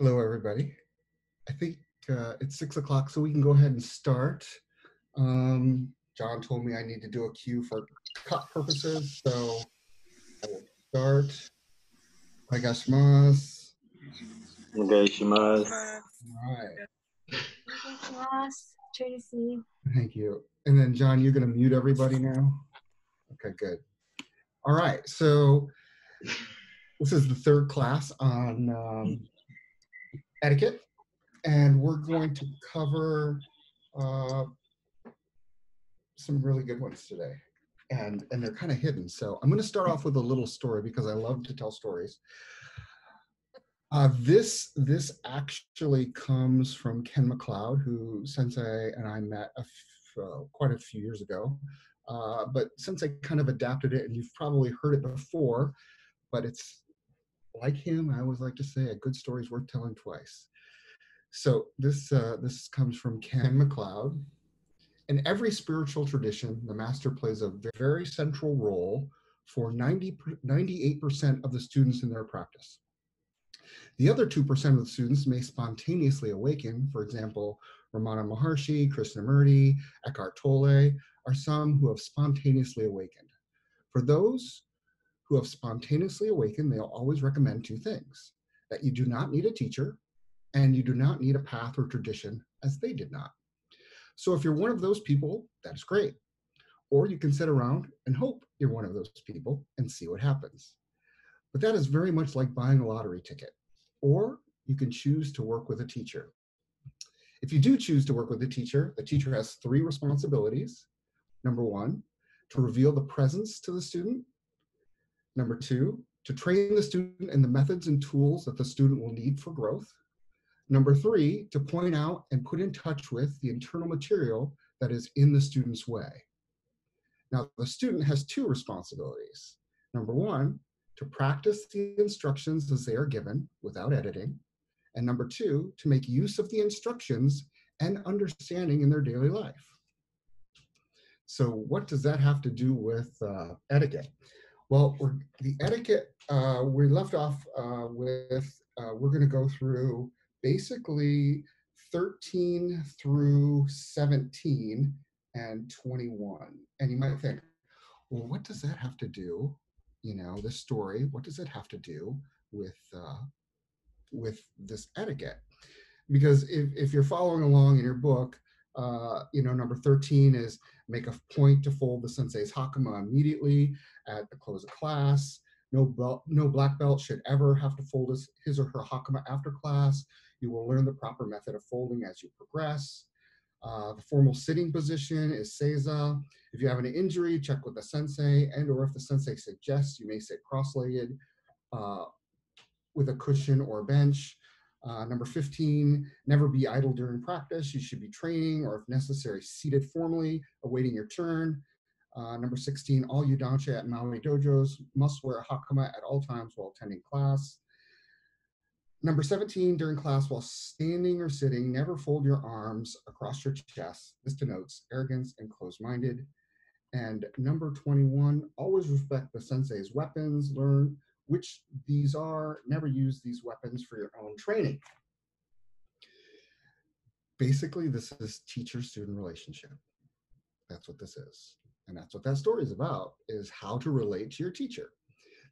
Hello, everybody. I think it's 6 o'clock, so we can go ahead and start. John told me I need to do a cue for cut purposes, so I will start. Onegaishimasu. お願いします。All right. Tracy. Thank you. And then, John, you're going to mute everybody now? Okay, good. All right. So this is the third class on etiquette, and we're going to cover some really good ones today. And they're kind of hidden. So I'm going to start off with a little story because I love to tell stories. This actually comes from Ken McLeod, who Sensei and I met quite a few years ago. But Sensei kind of adapted it, and you've probably heard it before, but it's like him. I always like to say a good story is worth telling twice. So this comes from Ken McLeod. In every spiritual tradition, the master plays a very central role for 98% of the students in their practice. The other 2% of the students may spontaneously awaken. For example, Ramana Maharshi, Krishnamurti, Eckhart Tolle are some who have spontaneously awakened. For those who have spontaneously awakened, they'll always recommend two things: that you do not need a teacher, and you do not need a path or tradition, as they did not. So if you're one of those people, that's great. Or you can sit around and hope you're one of those people and see what happens. But that is very much like buying a lottery ticket. Or you can choose to work with a teacher. If you do choose to work with a teacher has three responsibilities. Number one, to reveal the presence to the student. Number two, to train the student in the methods and tools that the student will need for growth. Number three, to point out and put in touch with the internal material that is in the student's way. Now, the student has two responsibilities. Number one, to practice the instructions as they are given without editing. And number two, to make use of the instructions and understanding in their daily life. So what does that have to do with etiquette? Well, the etiquette, we left off with, we're going to go through basically 13 through 17 and 21. And you might think, well, what does that have to do, this story, what does it have to do with this etiquette? Because if you're following along in your book, number 13 is make a point to fold the sensei's hakama immediately at the close of class. No black belt should ever have to fold his or her hakama after class. You will learn the proper method of folding as you progress. The formal sitting position is seiza. If you have an injury, check with the sensei, and or if the sensei suggests, you may sit cross-legged with a cushion or a bench. Number 15, never be idle during practice. You should be training, or if necessary, seated formally, awaiting your turn. Number 16, all Udansha at Maui dojos must wear a hakama at all times while attending class. Number 17, during class while standing or sitting, never fold your arms across your chest. This denotes arrogance and closed-minded. And number 21, always respect the sensei's weapons. Learn which these are. Never use these weapons for your own training. Basically, this is teacher-student relationship. That's what this is. And that's what that story is about, is how to relate to your teacher.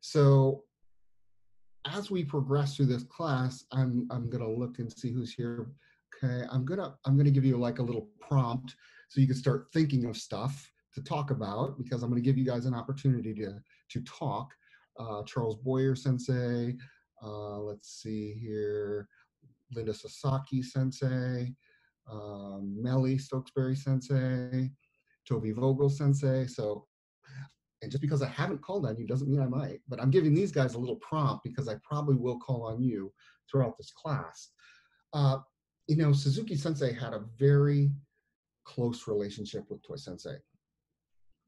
So as we progress through this class, I'm gonna look and see who's here. Okay, I'm gonna give you like a little prompt so you can start thinking of stuff to talk about, because I'm gonna give you guys an opportunity to talk. Charles Boyer Sensei, let's see here, Linda Sasaki Sensei, Melly Stokesbury Sensei, Toby Vogel Sensei. So, and just because I haven't called on you doesn't mean I might, but I'm giving these guys a little prompt because I probably will call on you throughout this class. Suzuki Sensei had a very close relationship with Toi Sensei.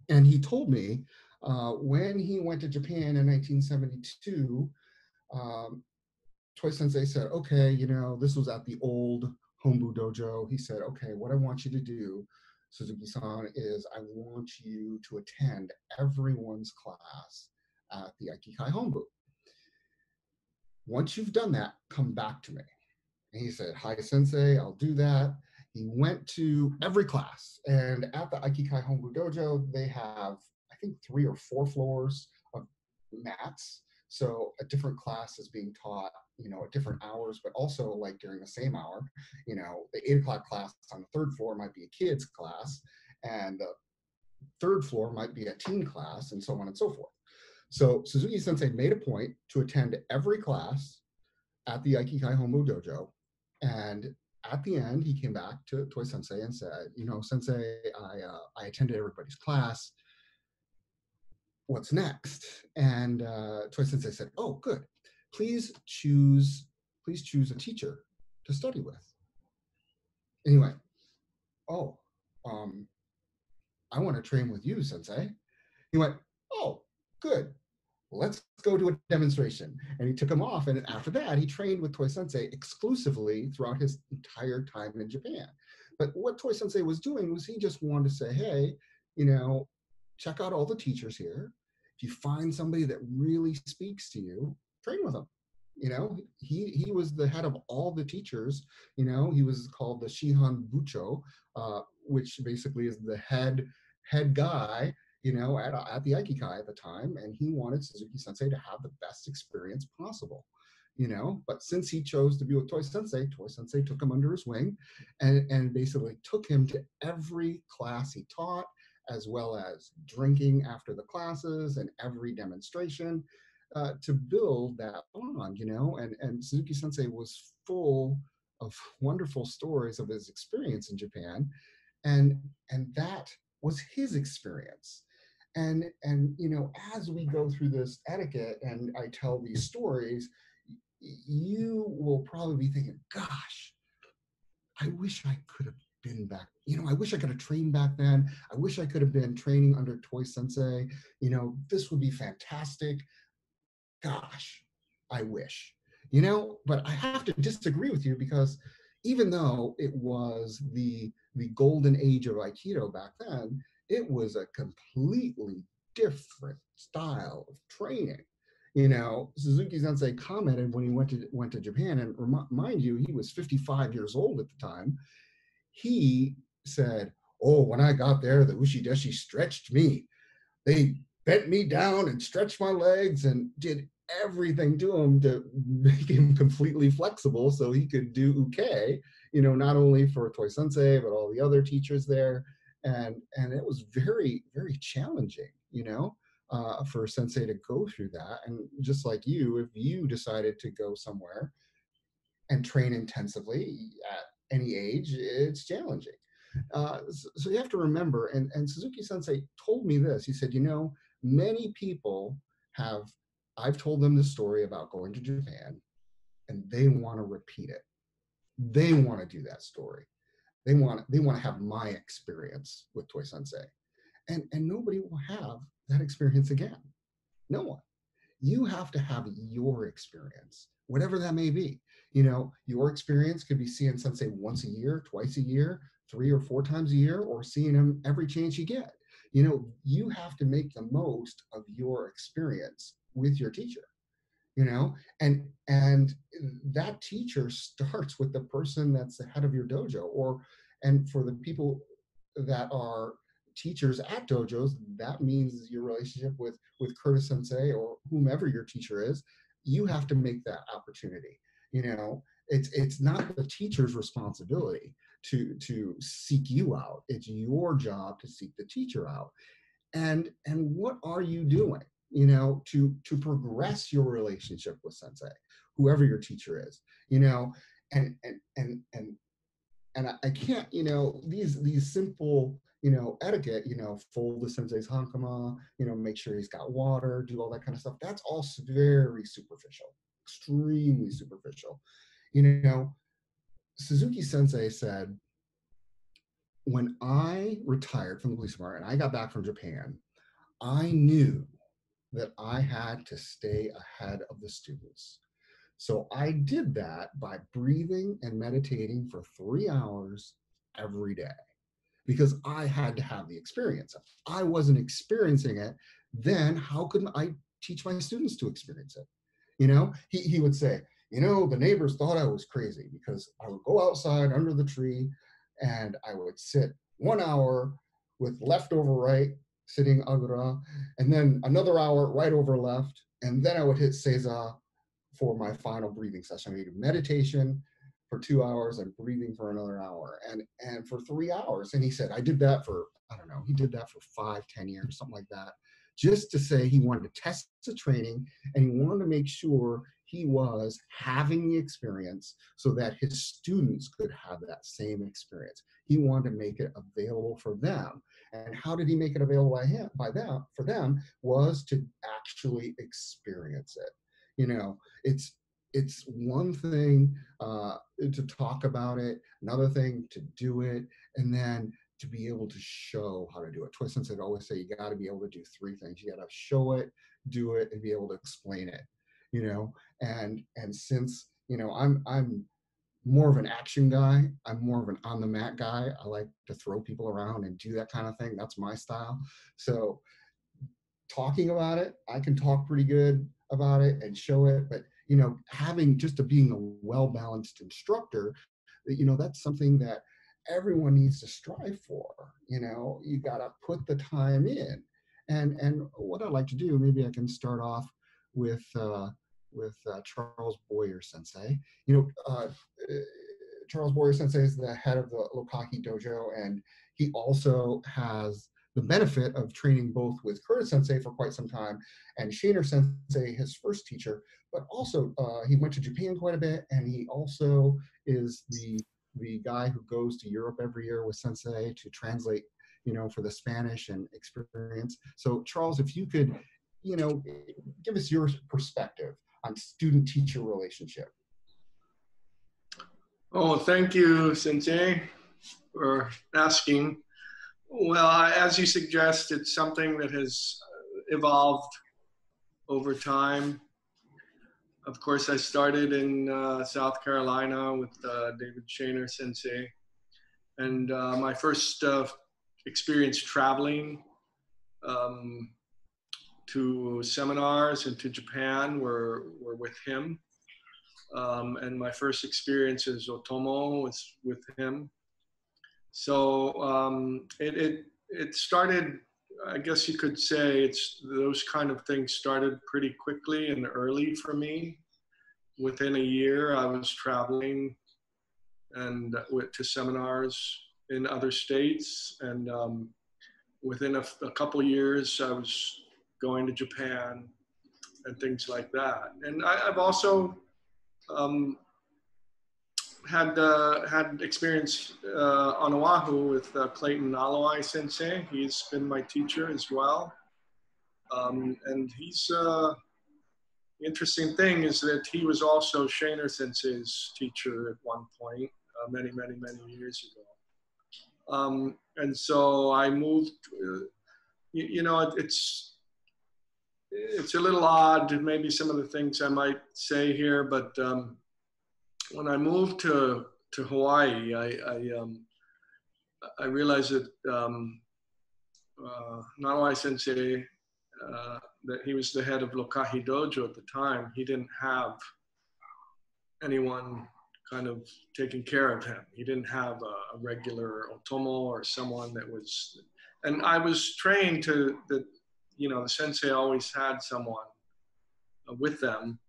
And he told me when he went to Japan in 1972, Toi Sensei said, okay, this was at the old Hombu Dojo. He said, okay, what I want you to do, Suzuki-san, is I want you to attend everyone's class at the Aikikai Hombu. Once you've done that, come back to me. And he said, "Hi, Sensei, I'll do that." He went to every class. And at the Aikikai Hombu Dojo, they have, I think, 3 or 4 floors of mats. So a different class is being taught, at different hours, but also like during the same hour. The 8 o'clock class on the third floor might be a kids class, and the third floor might be a teen class, and so on and so forth. So Suzuki Sensei made a point to attend every class at the Aikikai Hombu Dojo. And at the end, he came back to Toy Sensei and said, Sensei, I attended everybody's class. What's next? And Toy Sensei said, oh, good. Please choose, please choose a teacher to study with. Anyway, oh, um, I want to train with you, Sensei. He went, oh, good. Let's go to a demonstration. And he took him off. And after that, he trained with Toy Sensei exclusively throughout his entire time in Japan. But what Toy Sensei was doing was he just wanted to say, hey, check out all the teachers here. If you find somebody that really speaks to you, train with them. He was the head of all the teachers. He was called the Shihan Bucho, which basically is the head guy at the Aikikai at the time, and he wanted Suzuki Sensei to have the best experience possible. But since he chose to be with Toy Sensei took him under his wing and basically took him to every class he taught, as well as drinking after the classes and every demonstration to build that bond, and Suzuki Sensei was full of wonderful stories of his experience in Japan, and that was his experience. And as we go through this etiquette and I tell these stories, you will probably be thinking, gosh, I wish I could have been back. I wish I could have trained back then. I wish I could have been training under Toy Sensei. This would be fantastic. Gosh, I wish. But I have to disagree with you, because even though it was the golden age of Aikido back then, it was a completely different style of training. Suzuki Sensei commented when he went to Japan, and mind you, he was 55 years old at the time. He said, "Oh, when I got there, the Ushideshi stretched me. They bent me down and stretched my legs and did everything to him to make him completely flexible so he could do uke, not only for Toy Sensei, but all the other teachers there. And it was very, very challenging, for Sensei to go through that. And just like you, if you decided to go somewhere and train intensively at any age, it's challenging. So you have to remember, and Suzuki Sensei told me this. He said, many people have, I've told them the story about going to Japan, and they want to repeat it. They want to do that story. They want to have my experience with Toy Sensei, and nobody will have that experience again. No one. You have to have your experience, whatever that may be. Your experience could be seeing Sensei once a year, twice a year, 3 or 4 times a year, or seeing him every chance you get. You have to make the most of your experience with your teacher, and that teacher starts with the person that's the head of your dojo, and for the people that are teachers at dojos, that means your relationship with Curtis Sensei or whomever your teacher is. You have to make that opportunity. It's not the teacher's responsibility to seek you out. It's your job to seek the teacher out. And what are you doing, to progress your relationship with Sensei, whoever your teacher is, and I can't, these simple, etiquette, fold the Sensei's hankama, make sure he's got water, do all that kind of stuff. That's all very superficial, extremely superficial. you know Suzuki Sensei said, when I retired from the police department and I got back from Japan, I knew that I had to stay ahead of the students. So I did that by breathing and meditating for 3 hours every day, because I had to have the experience. If I wasn't experiencing it, then how could I teach my students to experience it? He would say, the neighbors thought I was crazy because I would go outside under the tree and I would sit 1 hour with left over right, sitting agra, and then another hour right over left, and then I would hit seiza for my final breathing session. I do meditation for 2 hours and breathing for another hour, and for 3 hours. And he said I did that for, I don't know, he did that for 5, 10 years, something like that, just to say he wanted to test the training and he wanted to make sure he was having the experience so that his students could have that same experience. He wanted to make it available for them. And how did he make it available for them was to actually experience it. It's one thing to talk about it, another thing to do it, and then to be able to show how to do it. Twist Sensei always say you got to be able to do three things. You got to show it, do it, and be able to explain it. And since I'm more of an action guy, I'm more of an on the mat guy. I like to throw people around and do that kind of thing. That's my style. So talking about it, I can talk pretty good about it and show it, but having just to being a well-balanced instructor, that's something that everyone needs to strive for. You got to put the time in. And what I like to do, maybe I can start off with Charles Boyer Sensei. Charles Boyer Sensei is the head of the Lokaki Dojo, and he also has the benefit of training both with Curtis Sensei for quite some time and Shaner Sensei, his first teacher, but also he went to Japan quite a bit, and he also is the guy who goes to Europe every year with Sensei to translate, for the Spanish and experience. So Charles, if you could, give us your perspective on student-teacher relationship. Oh, thank you, Sensei, for asking. Well, as you suggest, it's something that has evolved over time. Of course, I started in South Carolina with David Shaner Sensei. And my first experience traveling to seminars and to Japan were with him. And my first experience as Otomo was with him. So it started, I guess you could say, those kind of things started pretty quickly and early for me. Within a year, I was traveling and went to seminars in other states. And within a couple years, I was going to Japan and things like that. And I've also had experience on Oahu with Clayton Nalawai Sensei. He's been my teacher as well. And he's, the interesting thing is that he was also Shaner Sensei's teacher at one point, many, many, many years ago. And so I moved, it's a little odd, maybe some of the things I might say here, but when I moved to Hawaii, I realized that Nalawai Sensei, that he was the head of Lokahi Dojo at the time, he didn't have anyone kind of taking care of him. He didn't have a regular otomo or someone that was, and I was trained the sensei always had someone with them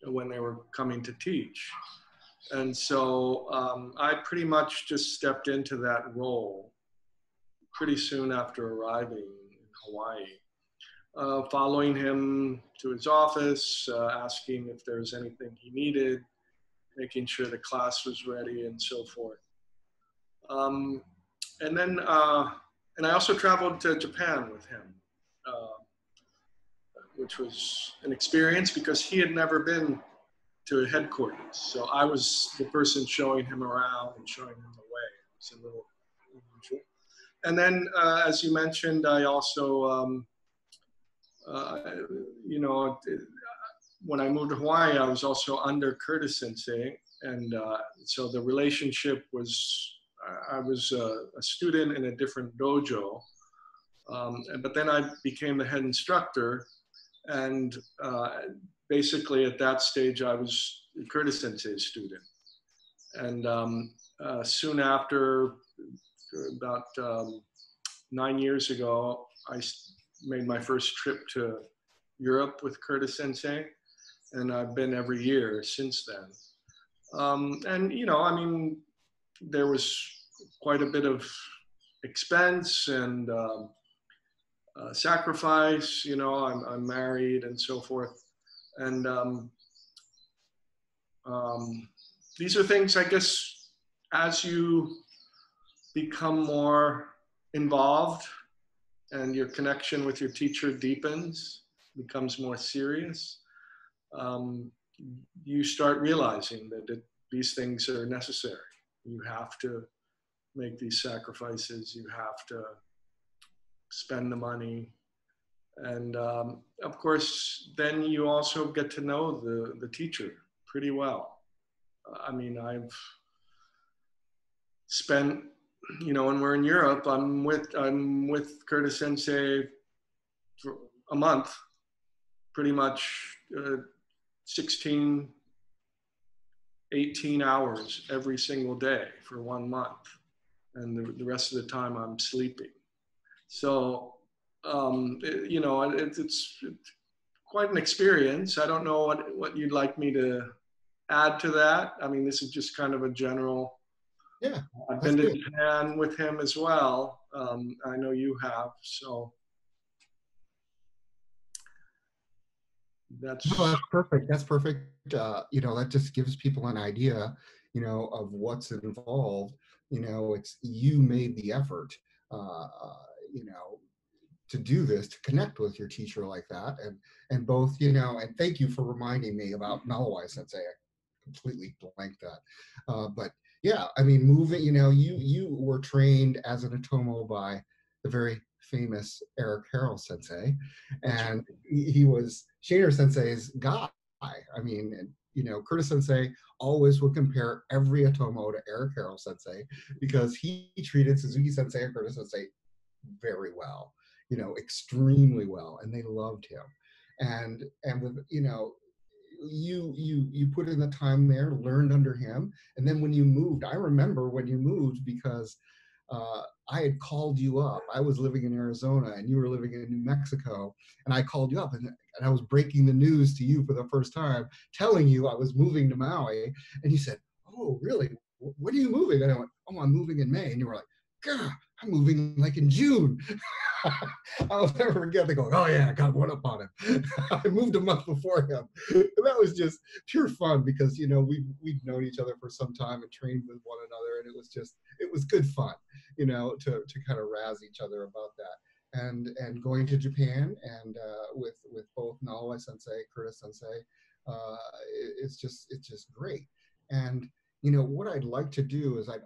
when they were coming to teach. And so I pretty much just stepped into that role pretty soon after arriving in Hawaii, following him to his office, asking if there was anything he needed, making sure the class was ready and so forth. And then, and I also traveled to Japan with him, which was an experience because he had never been to headquarters. So I was the person showing him around and showing him the way. It was a little unusual. And then, as you mentioned, I also, when I moved to Hawaii, I was also under Curtis Sensei. And so the relationship was, I was a student in a different dojo. But then I became the head instructor. And basically at that stage, I was Curtis Sensei's student. And soon after, about 9 years ago, I made my first trip to Europe with Curtis Sensei, and I've been every year since then. And, you know, I mean, there was quite a bit of expense and sacrifice, you know, I'm married and so forth. And these are things, I guess, as you become more involved and your connection with your teacher deepens, becomes more serious, you start realizing that these things are necessary. You have to make these sacrifices. You have to spend the money. And of course, then you also get to know the teacher pretty well. I mean, I've spent, you know, when we're in Europe, I'm with Curtis Sensei for a month, pretty much 16, 18 hours every single day for 1 month. And the rest of the time I'm sleeping. So, you know, it's quite an experience. I don't know what you'd like me to add to that. I mean, this is just kind of a general. Yeah, I've that's been to good. Japan with him as well. I know you have. So that's. No, that's perfect. That's perfect. You know, that just gives people an idea, you know, of what's involved. You know, it's you made the effort, you know, to do this, to connect with your teacher like that, and both, you know, and thank you for reminding me about Nalawai Sensei. I completely blanked that, but yeah, I mean, moving, you know, you were trained as an Otomo by the very famous Eric Harrell Sensei, That's and right. he was Shaner Sensei's guy. I mean, and, you know, Curtis Sensei always would compare every Otomo to Eric Harrell Sensei because he treated Suzuki Sensei and Curtis Sensei very well, you know, extremely well, and they loved him. And with, you know, you put in the time there, learned under him, and then when you moved, I remember when you moved because I had called you up. I was living in Arizona and you were living in New Mexico, and I called you up and I was breaking the news to you for the first time, telling you I was moving to Maui, and you said, "Oh, really? When are you moving?" And I went, "Oh, I'm moving in May," and you were like, "God, I'm moving like in June." I'll never forget. They go, "Oh yeah, I got one up on him." I moved a month before him. And that was just pure fun because, you know, we've known each other for some time and trained with one another, and it was good fun, you know, to kind of razz each other about that. And going to Japan and with both Naoi Sensei, Curtis Sensei, uh, it's just great. And you know what I'd like to do is I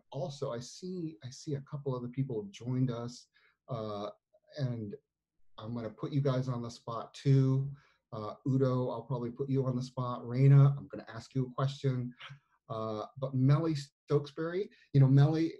see a couple other people have joined us, and I'm going to put you guys on the spot too. Udo, I'll probably put you on the spot. Raina, I'm going to ask you a question. But Melly Stokesbury, you know, Melly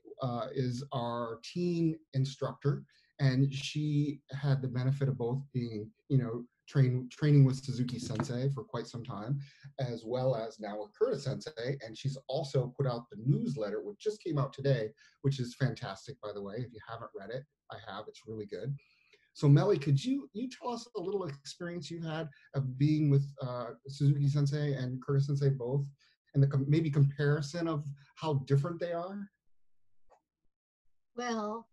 is our teen instructor, and she had the benefit of both being, you know, training with Suzuki Sensei for quite some time, as well as now with Curtis Sensei. And she's also put out the newsletter, which just came out today, which is fantastic, by the way. If you haven't read it, I have. It's really good. So Melly, could you tell us a little experience you had of being with Suzuki Sensei and Curtis Sensei both, and the maybe comparison of how different they are? Well,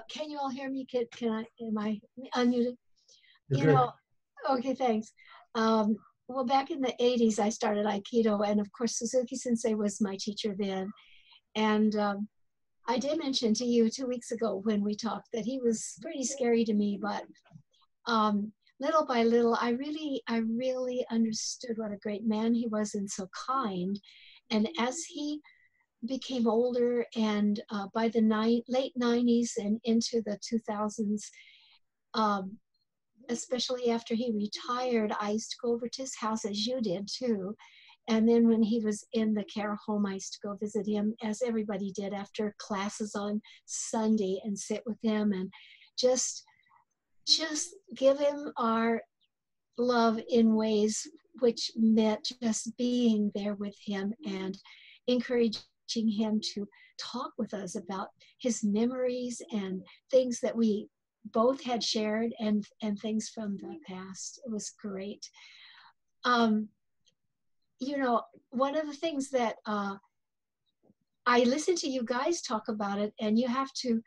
can you all hear me? Am I unmuted? You're You good. know, okay, thanks. Well, back in the 80s, I started Aikido, and of course, Suzuki Sensei was my teacher then. And I did mention to you 2 weeks ago when we talked that he was pretty scary to me, but little by little, I really understood what a great man he was and so kind. And as he became older, and by the late 90s and into the 2000s, especially after he retired, I used to go over to his house, as you did too. And then when he was in the care home, I used to go visit him, as everybody did, after classes on Sunday, and sit with him and just give him our love in ways which meant just being there with him and encouraging him to talk with us about his memories and things that we both had shared, and things from the past. It was great. You know, one of the things that I listen to you guys talk about it, and you have to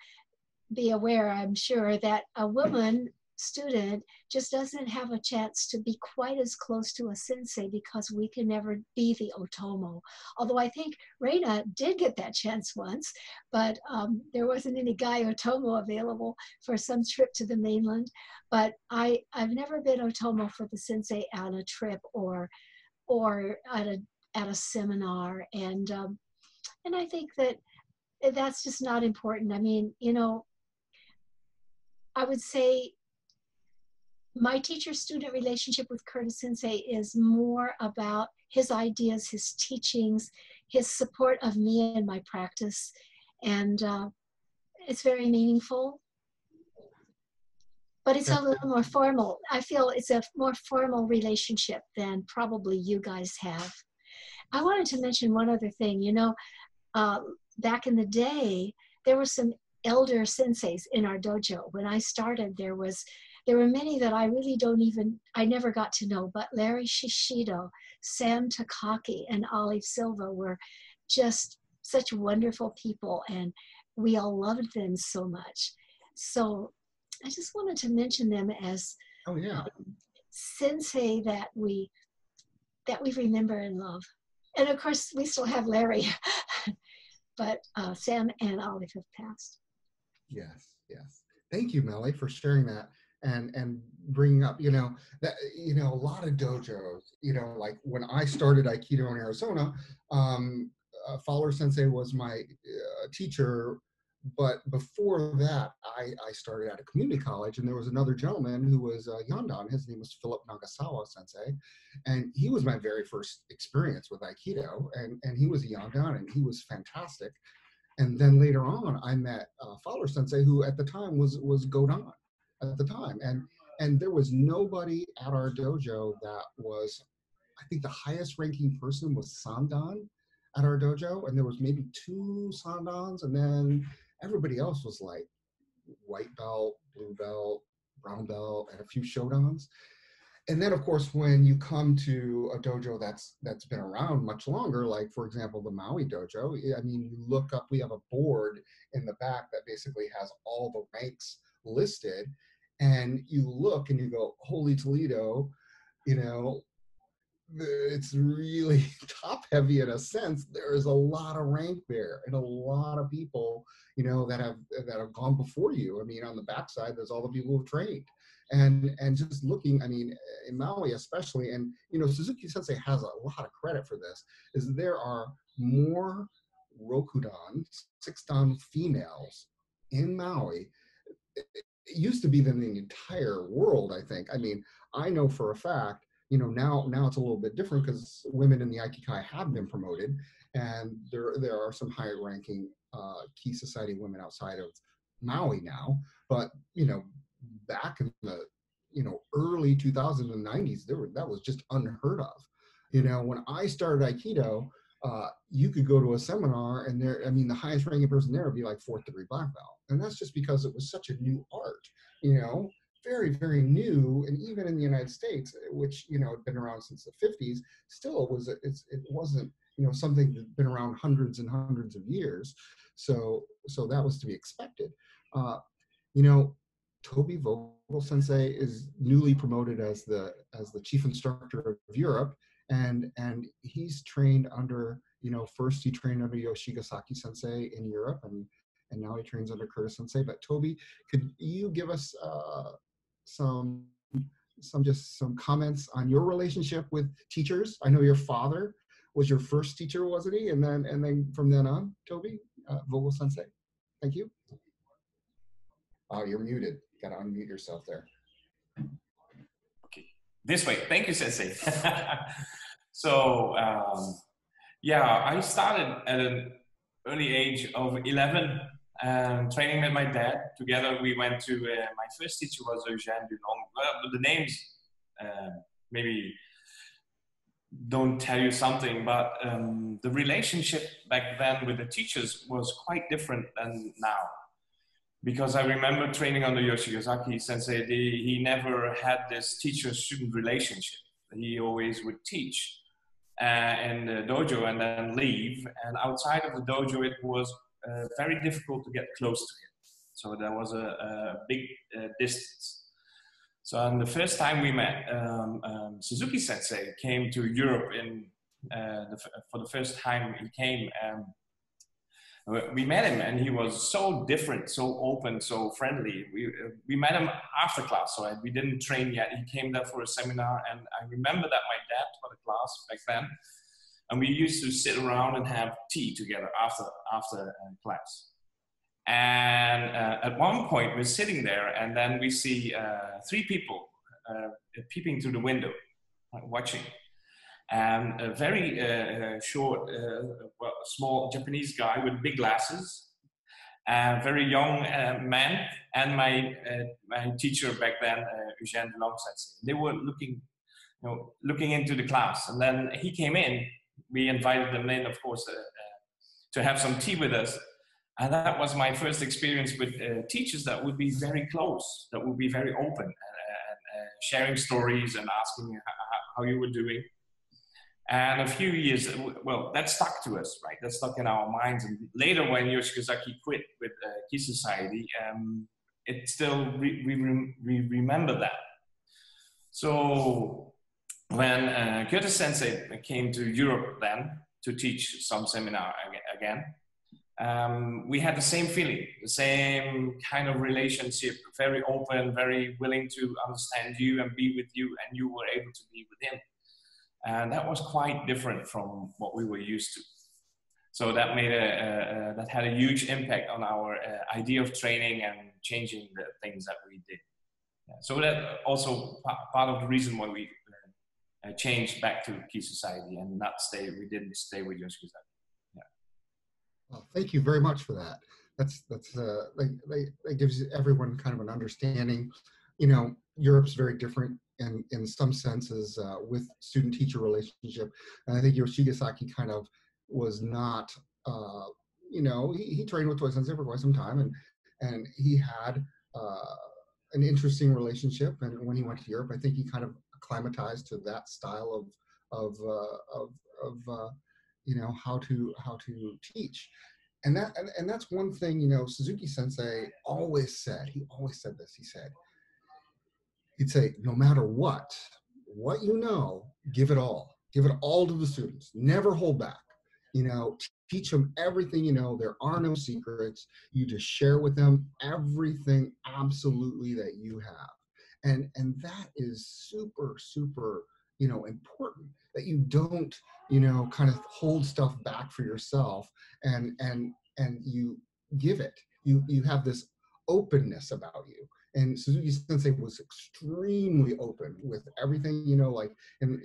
be aware, I'm sure, that a woman student just doesn't have a chance to be quite as close to a sensei because we can never be the otomo. Although I think Reina did get that chance once, but there wasn't any guy otomo available for some trip to the mainland. But I've never been otomo for the sensei on a trip or at a seminar, and I think that that's just not important. I mean, you know, I would say my teacher-student relationship with Curtis Sensei is more about his ideas, his teachings, his support of me and my practice, and it's very meaningful. But it's a little more formal. I feel it's a more formal relationship than probably you guys have. I wanted to mention one other thing. You know, back in the day, there were some elder senseis in our dojo. When I started, there were many that I really I never got to know, but Larry Shishido, Sam Takaki, and Olive Silva were just such wonderful people, and we all loved them so much. So I just wanted to mention them as sensei that we remember and love. And of course, we still have Larry, but Sam and Olive have passed. Yes, yes. Thank you, Melly, for sharing that and bringing up, that, a lot of dojos, like when I started Aikido in Arizona, Fowler Sensei was my teacher. But before that, I started at a community college, and there was another gentleman who was Yandan. His name was Philip Nagasawa Sensei, and he was my very first experience with Aikido, and he was a Yandan, and he was fantastic. And then later on, I met Fowler Sensei, who at the time was Godan at the time, and there was nobody at our dojo that was, I think the highest ranking person was Sandan at our dojo, and there was maybe 2 Sandans, and then everybody else was like white belt, blue belt, brown belt, and a few Shodans. And then, of course, when you come to a dojo that's been around much longer, like, for example, the Maui dojo, I mean, you look up, we have a board in the back that basically has all the ranks listed, and you look and you go, holy Toledo, it's really top heavy in a sense. There is a lot of rank there and a lot of people, that have gone before you. I mean, on the backside, there's all the people who've trained, and just looking, I mean, in Maui especially, and Suzuki Sensei has a lot of credit for this, is there are more Rokudan, 6-dan females in Maui. It used to be than the entire world, I think. I mean, I know for a fact, now it's a little bit different because women in the Aikikai have been promoted, and there are some higher ranking Ki Society women outside of Maui now. But back in the early 2090s, that was just unheard of. When I started Aikido, you could go to a seminar and the highest ranking person there would be like 4th degree black belt, and that's just because it was such a new art. Very, very new, and even in the United States, which had been around since the 50s, still it wasn't something that'd been around hundreds and hundreds of years. So that was to be expected. Toby Vogel Sensei is newly promoted as the chief instructor of Europe, and he's trained under first he trained under Yoshigasaki Sensei in Europe, and now he trains under Curtis Sensei. But Toby, could you give us some comments on your relationship with teachers? I know your father was your first teacher, wasn't he? And then from then on, Toby Vogel Sensei. Thank you. Oh, you're muted. Got to unmute yourself there. Okay, this way. Thank you, Sensei. So yeah, I started at an early age of 11. Training with my dad. Together we went to, my first teacher was Eugène Dulong. Well, the names maybe don't tell you something, but the relationship back then with the teachers was quite different than now. Because I remember training under Yoshigasaki Sensei, he never had this teacher-student relationship. He always would teach in the dojo and then leave. And outside of the dojo, it was very difficult to get close to him. So there was a big distance. So the first time we met, Suzuki Sensei came to Europe for the first time he came. We met him and he was so different, so open, so friendly. We met him after class, so we didn't train yet. He came there for a seminar, and I remember that my dad taught a class back then, and we used to sit around and have tea together after class. And at one point we're sitting there, and then we see 3 people peeping through the window, watching. And a very short, small Japanese guy with big glasses, a very young man, and my teacher back then, Eugène Delong Sensei. They were looking into the class, and then he came in. We invited them in, of course, to have some tea with us. And that was my first experience with teachers that would be very close, that would be very open, and sharing stories and asking how you were doing. And a few years, well, that stuck to us, right? That stuck in our minds. And later, when Yoshigasaki quit with Key Society, it still, we remember that. So when Curtis Sensei came to Europe then to teach some seminar again, we had the same feeling, the same kind of relationship, very open, very willing to understand you and be with you, and you were able to be with him. And that was quite different from what we were used to. So that made that had a huge impact on our idea of training and changing the things that we did. Yeah. So that also part of the reason why we changed back to Key Society and we didn't stay with Yoshigasaki. Yeah. Well, thank you very much for that. That gives everyone kind of an understanding. You know, Europe's very different in some senses with student-teacher relationship. And I think Yoshigasaki kind of was not, he trained with Toy Sensei for quite some time, and he had an interesting relationship. And when he went to Europe, I think he kind of acclimatized to that style of how to teach. And that's one thing, Suzuki Sensei always said. He always said this. He'd say, no matter what you know, give it all. Give it all to the students. Never hold back. Teach them everything you know. There are no secrets. You just share with them everything absolutely that you have. And that is super, super, important, that you don't, kind of hold stuff back for yourself and you give it. You have this openness about you. And Suzuki Sensei was extremely open with everything, like in,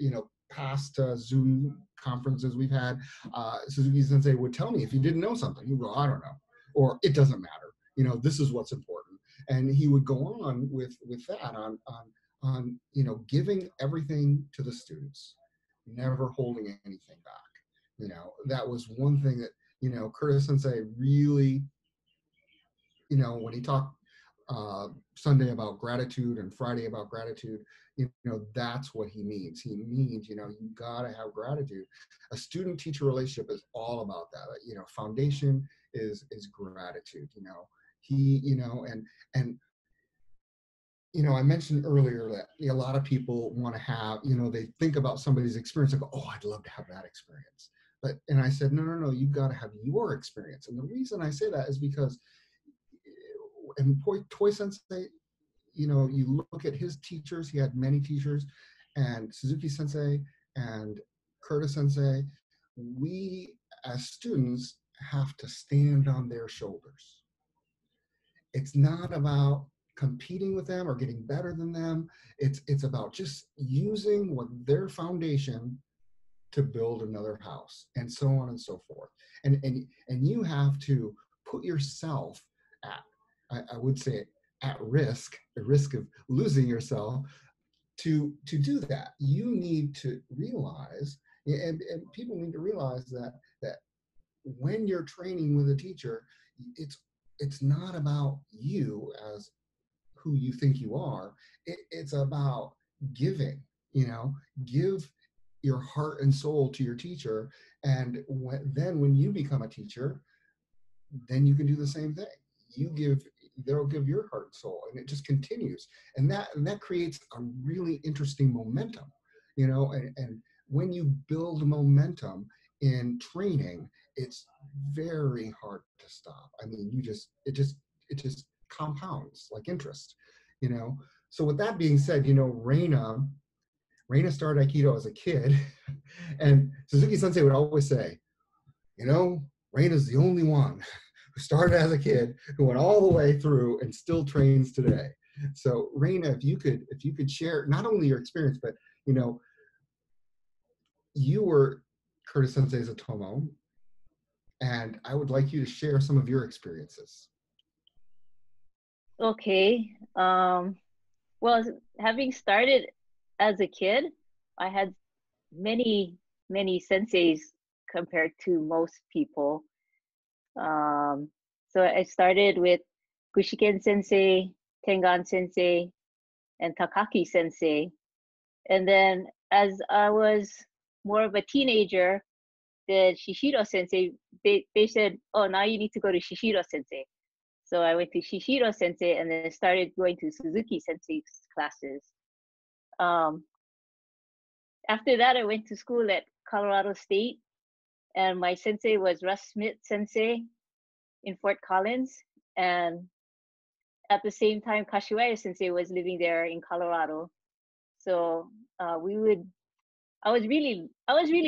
past Zoom conferences we've had. Suzuki Sensei would tell me if he didn't know something, he'd go, I don't know, or it doesn't matter. This is what's important. And he would go on with that on giving everything to the students, never holding anything back. That was one thing that, Curtis Sensei really, when he talked Sunday about gratitude and Friday about gratitude, that's what he means. He means, you gotta have gratitude. A student-teacher relationship is all about that. Foundation is gratitude. I mentioned earlier that a lot of people want to have, they think about somebody's experience and go, oh, I'd love to have that experience. And I said, no, you got to have your experience. And the reason I say that is because in Toy Sensei, you look at his teachers, he had many teachers, and Suzuki Sensei and Curtis Sensei, we as students have to stand on their shoulders. It's not about competing with them or getting better than them. It's about just using what their foundation to build another house, and so on and so forth. And you have to put yourself at, I would say, at risk, the risk of losing yourself, to do that, you need to realize, and people need to realize that when you're training with a teacher, it's not about you as who you think you are. It's about giving, give your heart and soul to your teacher. And then when you become a teacher, then you can do the same thing. You give, they'll give your heart and soul, and it just continues. And that creates a really interesting momentum, and when you build momentum in training, it's very hard to stop. I mean, it just compounds like interest. So with that being said, Reina started Aikido as a kid, and Suzuki Sensei would always say, Reina's the only one who started as a kid, who went all the way through and still trains today. So Reina, if you could share not only your experience, but you were Curtis Sensei's Otomo, and I would like you to share some of your experiences. Okay. Well, having started as a kid, I had many, many senseis compared to most people. So I started with Gushiken Sensei, Tengan Sensei, and Takaki Sensei. And then as I was more of a teenager, the Shishiro Sensei, they said, oh, now you need to go to Shishiro Sensei. So I went to Shishiro Sensei and then started going to Suzuki Sensei's classes. After that, I went to school at Colorado State, and my sensei was Russ Smith Sensei in Fort Collins. And at the same time, Kashiwaya Sensei was living there in Colorado. So I was really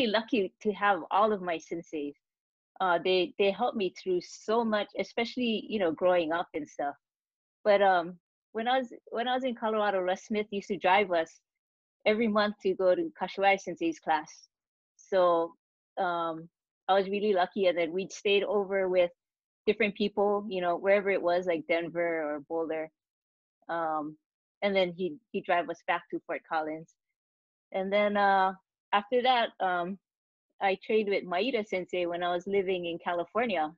lucky to have all of my senseis. They helped me through so much, especially growing up and stuff. But when I was in Colorado, Russ Smith used to drive us every month to go to Kashiwaya Sensei's class. So I was really lucky, and then we'd stayed over with different people, wherever it was, like Denver or Boulder. And then he'd drive us back to Fort Collins. And then after that, I trained with Maeda Sensei when I was living in California.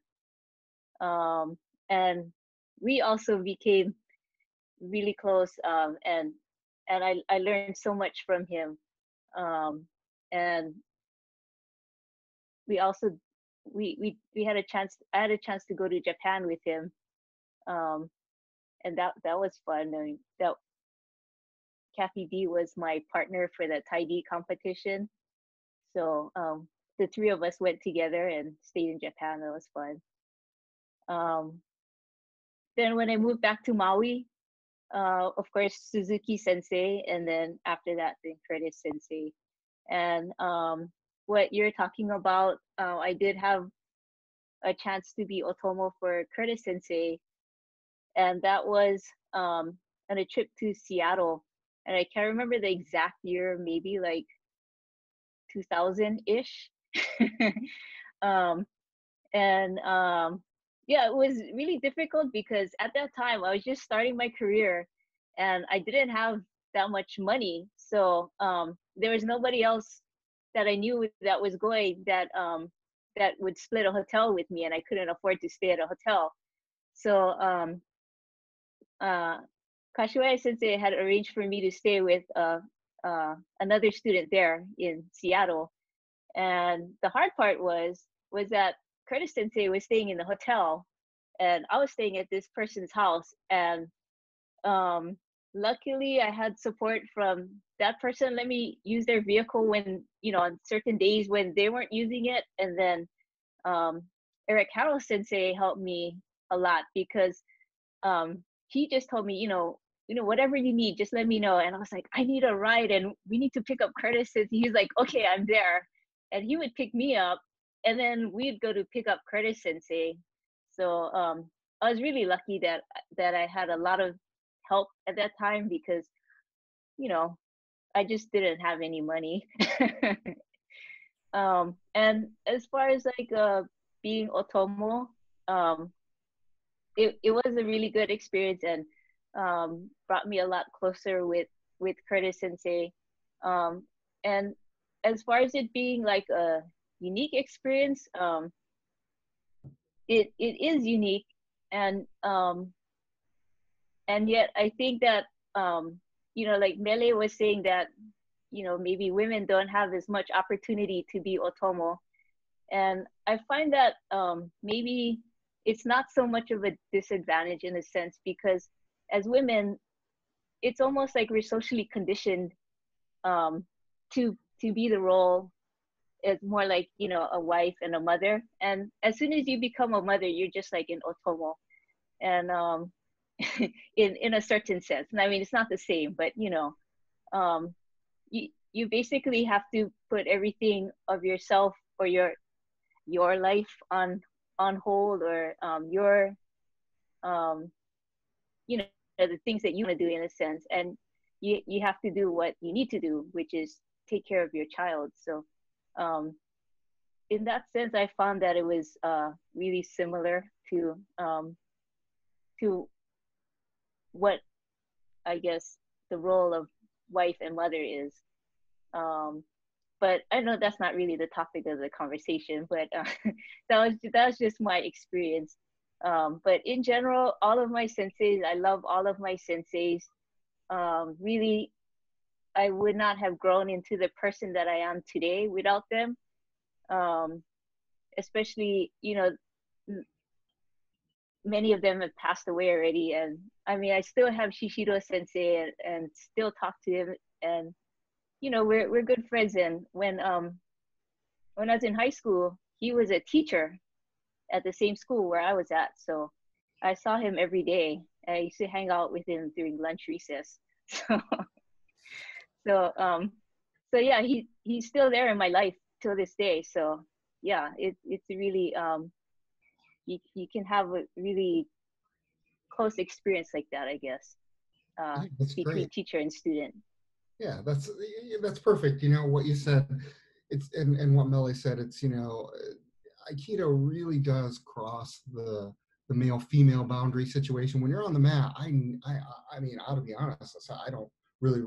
And we also became really close, and I learned so much from him. And we also we had a chance. I had a chance to go to Japan with him, and that was fun. I mean, that Kathy D was my partner for the Tai Di competition. So the three of us went together and stayed in Japan. That was fun. Then when I moved back to Maui, of course, Suzuki Sensei, and then after that, then Curtis Sensei. And what you're talking about, I did have a chance to be Otomo for Curtis Sensei, and that was on a trip to Seattle. And I can't remember the exact year, maybe like 2000-ish. Yeah, it was really difficult because at that time I was just starting my career and I didn't have that much money. So there was nobody else that I knew that was going that would split a hotel with me, and I couldn't afford to stay at a hotel. So Kashiwaya Sensei had arranged for me to stay with another student there in Seattle. And the hard part was that Curtis Sensei was staying in the hotel and I was staying at this person's house. And luckily I had support from that person. Let me use their vehicle when, on certain days when they weren't using it. And then Eric Harrell Sensei helped me a lot because he just told me, whatever you need, just let me know. And I was like, I need a ride and we need to pick up Curtis. And he's like, okay, I'm there. And he would pick me up and then we'd go to pick up Curtis Sensei. So I was really lucky that I had a lot of help at that time because, I just didn't have any money. And as far as like being Otomo, it was a really good experience and brought me a lot closer with with Curtis Sensei. And as far as it being like a unique experience, it is unique, and yet I think that like Mele was saying that maybe women don't have as much opportunity to be otomo, and I find that maybe it's not so much of a disadvantage in a sense, because as women, it's almost like we're socially conditioned to be the role as more like a wife and a mother, and as soon as you become a mother, you're just like an otomo, and in a certain sense. And I mean, it's not the same, but um, you basically have to put everything of yourself or your life on hold, or your you know the things that you want to do in a sense, and you have to do what you need to do, which is take care of your child. So in that sense, I found that it was really similar to what I guess the role of wife and mother is. But I know that's not really the topic of the conversation, but that was just my experience. But in general, all of my senseis, I love all of my senseis. Really, I would not have grown into the person that I am today without them. Especially, many of them have passed away already, and I mean, I still have Shishiro Sensei and still talk to him, and we're good friends. And when I was in high school, he was a teacher at the same school where I was at, so I saw him every day. I used to hang out with him during lunch recess. So so yeah, he's still there in my life till this day. So yeah, it's really you can have a really close experience like that, I guess, Yeah, that's between great. teacher and student. Yeah, that's perfect. What you said, and what Melly said. It's Aikido really does cross the male female boundary situation. When you're on the mat, I mean, I'll be honest, I don't really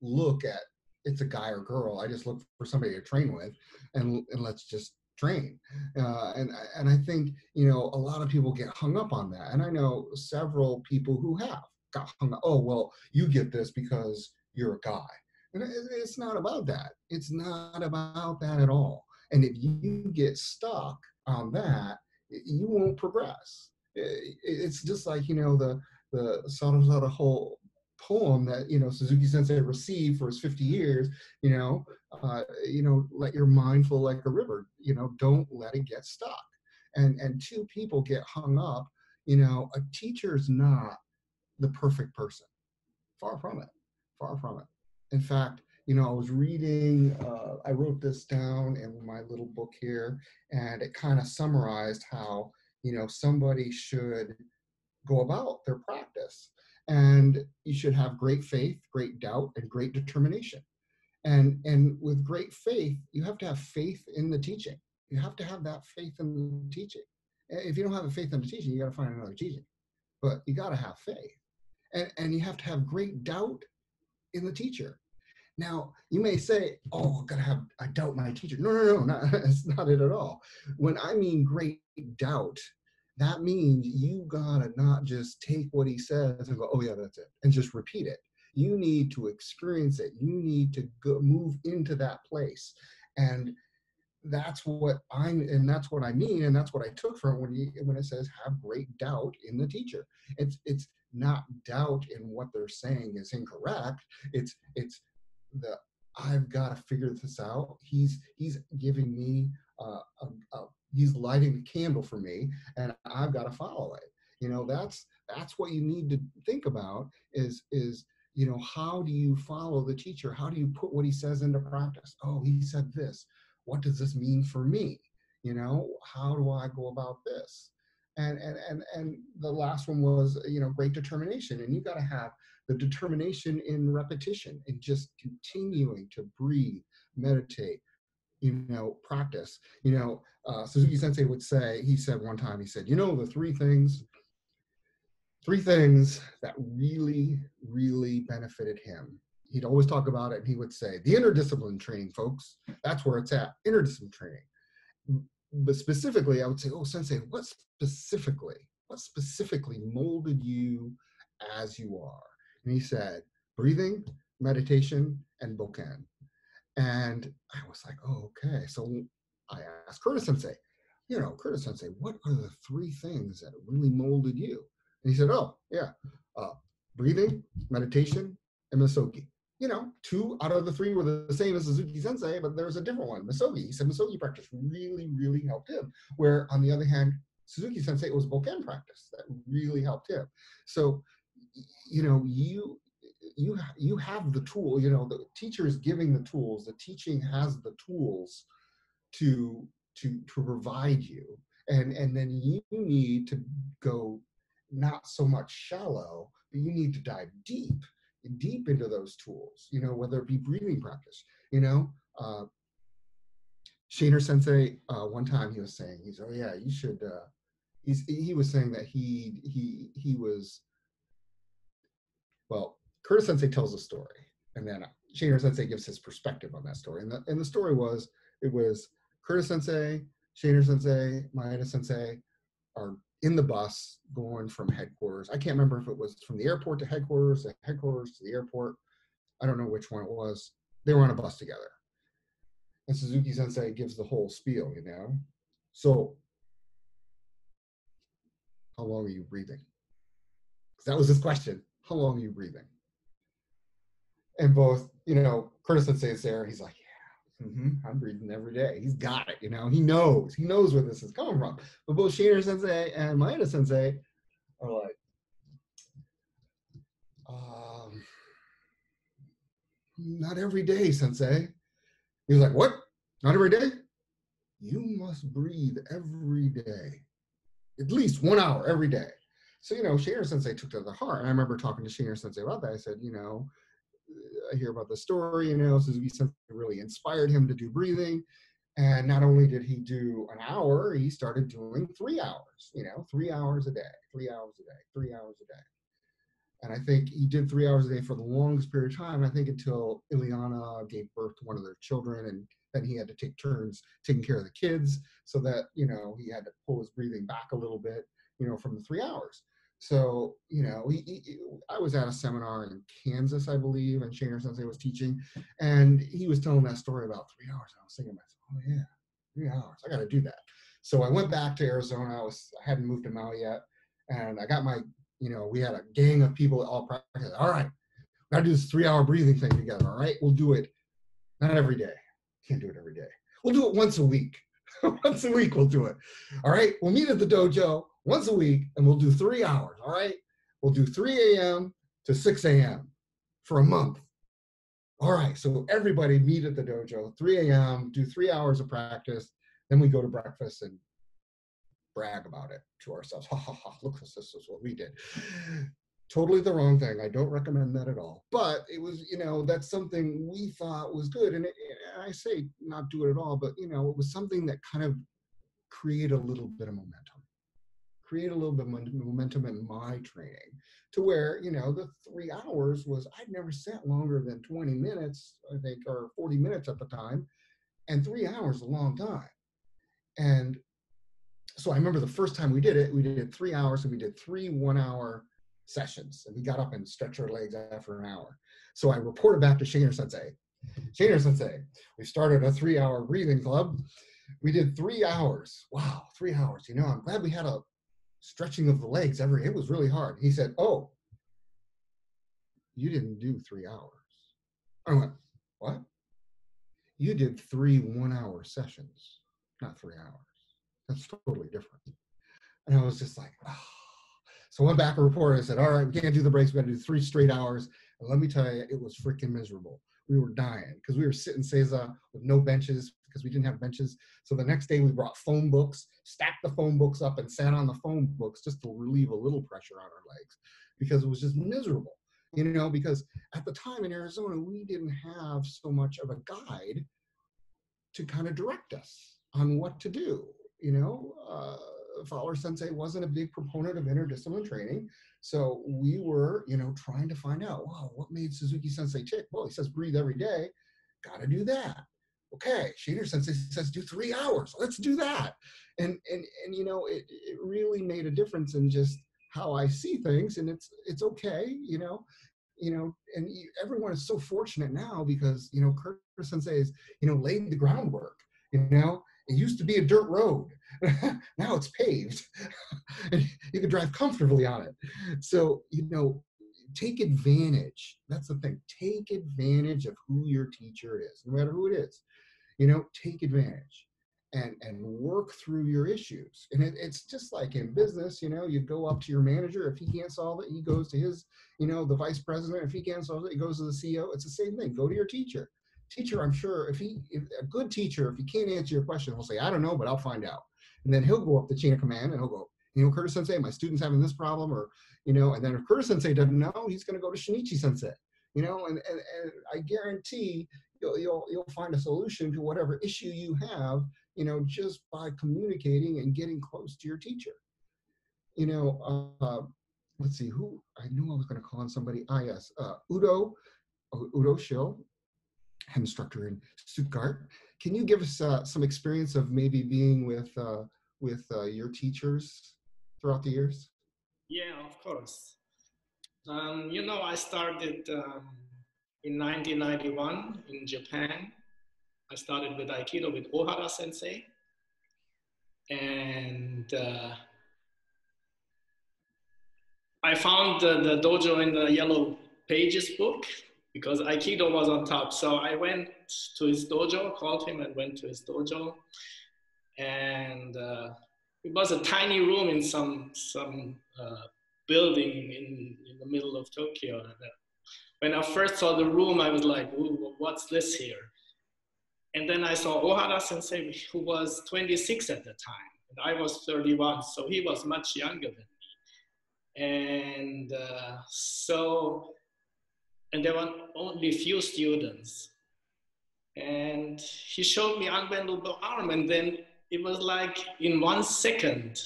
look at it's a guy or girl. I just look for somebody to train with, and let's just train. And I think a lot of people get hung up on that, and I know several people who have got hung up. Oh well, you get this because you're a guy. And it's not about that. It's not about that at all. And if you get stuck on that, you won't progress. It's just like the Sarasara whole poem that Suzuki Sensei received for his 50 years. Let your mind flow like a river. Don't let it get stuck. And two people get hung up. A teacher's not the perfect person. Far from it. Far from it. In fact, I was reading, I wrote this down in my little book here, and it kind of summarized how, somebody should go about their practice. And you should have great faith, great doubt, and great determination. And with great faith, you have to have faith in the teaching. You have to have that faith in the teaching. If you don't have a faith in the teaching, you got to find another teaching. But you got to have faith. And you have to have great doubt in the teacher. Now, you may say, oh, I doubt my teacher. No, that's not it at all. When I mean great doubt, that means you gotta not just take what he says and go, oh yeah, that's it, and just repeat it. You need to experience it. You need to move into that place. And that's what I mean, and that's what I took from when it says have great doubt in the teacher. It's not doubt in what they're saying is incorrect. It's the I've got to figure this out. He's giving me he's lighting the candle for me, and I've got to follow it. That's what you need to think about is how do you follow the teacher? How do you put what he says into practice? Oh, he said this. What does this mean for me? How do I go about this? And the last one was great determination, and you got to have the determination in repetition and just continuing to breathe, meditate, practice. Suzuki Sensei would say, he said one time, he said, the three things that really, really benefited him he'd always talk about it, and he would say, the interdiscipline training, folks, that's where it's at, interdiscipline training. But specifically, I would say, oh, Sensei, what specifically molded you as you are? And he said, breathing, meditation, and bokken. And I was like, oh, okay. So I asked Curtis Sensei, Curtis Sensei, what are the 3 things that really molded you? And he said, oh, yeah, breathing, meditation, and Misogi. 2 out of the 3 were the same as Suzuki Sensei, but there's a different one, Misogi. He said Misogi practice really, really helped him. Where on the other hand, Suzuki Sensei, it was bokken practice that really helped him. So, you have the tool, the teacher is giving the tools, the teaching has the tools to provide you. And then you need to go not so much shallow, but you need to dive deep into those tools, whether it be breathing practice, Shainer Sensei, one time he was saying, oh yeah, you should, he was saying that he was, well, Curtis Sensei tells a story, and then Shainer Sensei gives his perspective on that story. And the story was, it was Curtis Sensei, Shainer Sensei, Maeda Sensei are in the bus going from headquarters. I can't remember if it was from the airport to headquarters to the airport. I don't know which one it was. They were on a bus together. And Suzuki Sensei gives the whole spiel, So, how long are you breathing? Because that was his question. How long are you breathing? And both, Curtis Sensei is there, and he's like, yeah, I'm breathing every day. He's got it, He knows where this is coming from. But both Shainer Sensei and Maeda Sensei are like, not every day, Sensei. He was like, what? Not every day? You must breathe every day. At least 1 hour every day. So, Shainer Sensei took that to heart. And I remember talking to Shainer Sensei about that. I said, I hear about the story, Suzuki Sensei really inspired him to do breathing. And not only did he do an hour, he started doing 3 hours, 3 hours a day, 3 hours a day, 3 hours a day. And I think he did 3 hours a day for the longest period of time, I think until Ileana gave birth to one of their children, and then he had to take turns taking care of the kids, so that, he had to pull his breathing back a little bit, from the 3 hours. So, I was at a seminar in Kansas, I believe, and Shainer Sensei was teaching, and he was telling that story about 3 hours. And I was thinking to myself, oh yeah, 3 hours, I got to do that. So I went back to Arizona. I hadn't moved to Maui yet, and I got my, we had a gang of people all practice. All right, we got to do this 3 hour breathing thing together. All right, we'll do it. Not every day. Can't do it every day. We'll do it once a week. Once a week we'll do it. All right, we'll meet at the dojo once a week, and we'll do 3 hours. All right, we'll do 3 a.m. to 6 a.m. for a month. All right, so everybody meet at the dojo, 3 a.m., do 3 hours of practice, then we go to breakfast and brag about it to ourselves. Ha ha ha, look, this is what we did. Totally the wrong thing. I don't recommend that at all. But it was, that's something we thought was good. And I say not do it at all, but, it was something that kind of created a little bit of momentum. Create a little bit of momentum in my training, to where, the 3 hours was, I'd never sat longer than 20 minutes, I think, or 40 minutes at the time. And 3 hours is a long time. And so I remember the first time we did 3 hours, and we did 3 1-hour sessions, and we got up and stretched our legs after an hour. So I reported back to Shainer Sensei. Shainer Sensei, we started a 3 hour breathing club. We did 3 hours. Wow, 3 hours. I'm glad we had a stretching of the legs it was really hard. He said, oh, you didn't do 3 hours. I went, what? You did 3 1-hour sessions, not 3 hours. That's totally different. And I was just like, oh. So I went back and reported. I said, all right, we can't do the breaks. We got to do 3 straight hours. And let me tell you, it was freaking miserable. We were dying because we were sitting seiza with no benches, because we didn't have benches. So the next day we brought phone books, stacked the phone books up, and sat on the phone books just to relieve a little pressure on our legs, because it was just miserable. Because at the time in Arizona, we didn't have so much of a guide to kind of direct us on what to do. Fowler Sensei wasn't a big proponent of interdisciplinary training. So we were, trying to find out, wow, what made Suzuki Sensei tick? Well, he says breathe every day. Got to do that. Okay, Shader Sensei says do 3 hours. Let's do that. And it really made a difference in just how I see things. And it's okay, and everyone is so fortunate now because, Curtis Sensei has, laid the groundwork. It used to be a dirt road. Now it's paved. And you can drive comfortably on it. So, take advantage. That's the thing. Take advantage of who your teacher is, no matter who it is. Take advantage and work through your issues. And it's just like in business, you go up to your manager. If he can't solve it, he goes to his, the vice president. If he can't solve it, he goes to the CEO. It's the same thing. Go to your teacher. Teacher, I'm sure if a good teacher, if he can't answer your question, he'll say, I don't know, but I'll find out. And then he'll go up the chain of command and he'll go, Curtis Sensei, my student's having this problem, or, and then if Curtis Sensei doesn't know, he's going to go to Shinichi Sensei, and I guarantee you'll find a solution to whatever issue you have, just by communicating and getting close to your teacher. Let's see who, I knew I was going to call on somebody. Yes, Udo Schill, head instructor in Stuttgart. Can you give us some experience of maybe being with your teachers throughout the years? Yeah, of course. I started in 1991 in Japan. I started with Aikido with Ohara Sensei. And I found the dojo in the Yellow Pages book because Aikido was on top. So I went to his dojo, called him and went to his dojo. And it was a tiny room in some building in the middle of Tokyo. And when I first saw the room, I was like, ooh, what's this here? And then I saw Ohara Sensei, who was 26 at the time, and I was 31, so he was much younger than me. And and there were only few students. And he showed me unbendable arm, and then it was like in 1 second,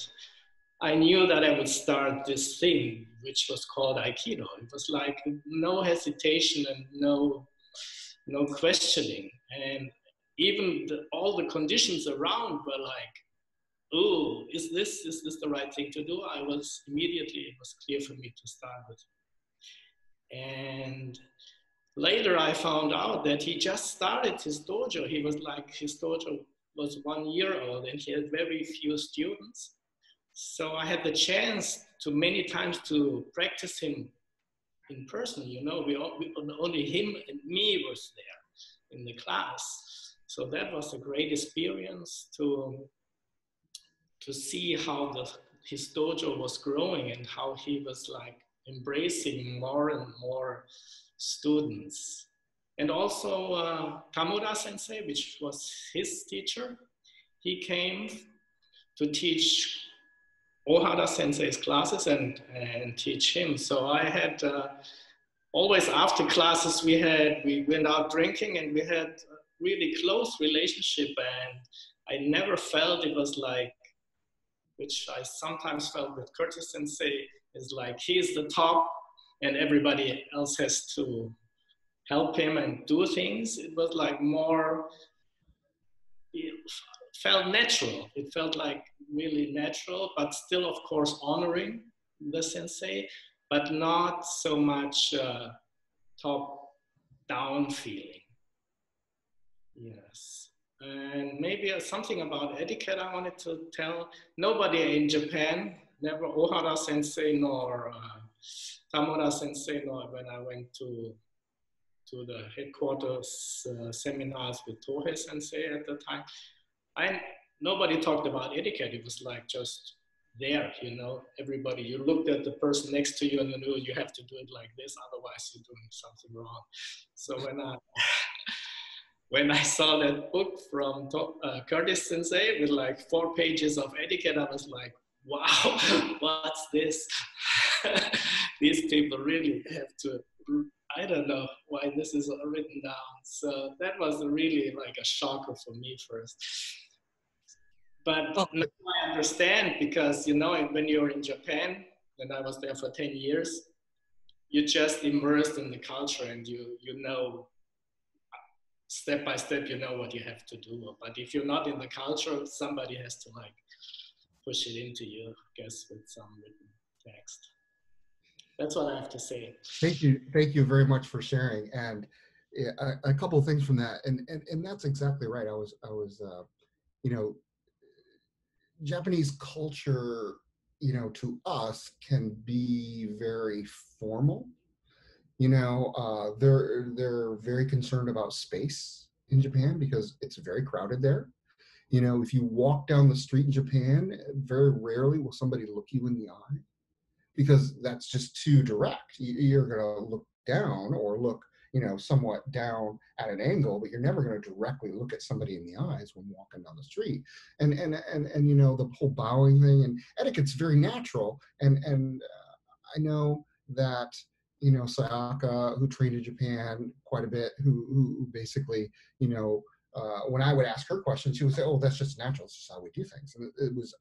I knew that I would start this thing, which was called Aikido. It was like no hesitation and no questioning. And even all the conditions around were like, oh, is this the right thing to do? It was clear for me to start with. And later I found out that he just started his dojo. His dojo was 1 year old and he had very few students. So I had the chance to many times to practice him in person. Only him and me was there in the class. So that was a great experience to see how his dojo was growing and how he was like embracing more and more students. And also Tamura Sensei, which was his teacher, he came to teach Ohara Sensei's classes and teach him. So I had always after classes we went out drinking and we had a really close relationship, and I never felt it was like, which I sometimes felt with Curtis Sensei, is like he's the top and everybody else has to help him and do things. It was like more, it felt natural. It felt like really natural, but still, of course, honoring the sensei, but not so much top-down feeling. Yes. And maybe something about etiquette I wanted to tell. Nobody in Japan, never Ohara Sensei nor Tamura Sensei, nor when I went to the headquarters seminars with Tohei Sensei at the time, nobody talked about etiquette. It was like just there, everybody, you looked at the person next to you and you knew you have to do it like this, otherwise you're doing something wrong. So when I saw that book from Curtis Sensei with like 4 pages of etiquette, I was like, wow, what's this? These people really have to, I don't know why this is written down. So that was really like a shocker for me first. But Oh, now I understand because, you know, when you're in Japan, and I was there for 10 years, you're just immersed in the culture and you know, step by step, you know what you have to do. But if you're not in the culture, somebody has to like push it into you, I guess, with some written text. That's what I have to say. thank you very much for sharing. And yeah, a couple of things from that, and that's exactly right. I was you know, Japanese culture, you know, to us can be very formal. You know, they're very concerned about space in Japan because it's very crowded there. You know, if you walk down the street in Japan, very rarely will somebody look you in the eye because that's just too direct. You're going to look down or look, you know, somewhat down at an angle, but you're never going to directly look at somebody in the eyes when walking down the street. And you know, the whole bowing thing and etiquette's very natural. And I know that, you know, Sayaka, who trained in Japan quite a bit, who basically, you know, when I would ask her questions, she would say, "Oh, that's just natural. It's just how we do things." And it was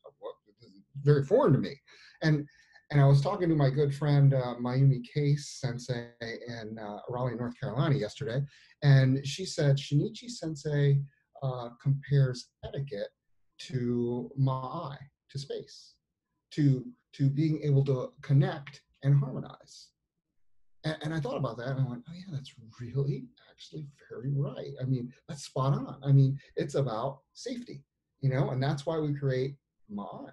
very foreign to me. And and I was talking to my good friend Mayumi Case Sensei in Raleigh, North Carolina yesterday, and she said Shinichi Sensei compares etiquette to ma'ai, to space, to being able to connect and harmonize. And I thought about that and I went, oh yeah, that's really actually very right. I mean, that's spot on. I mean, it's about safety, you know, and that's why we create ma'ai.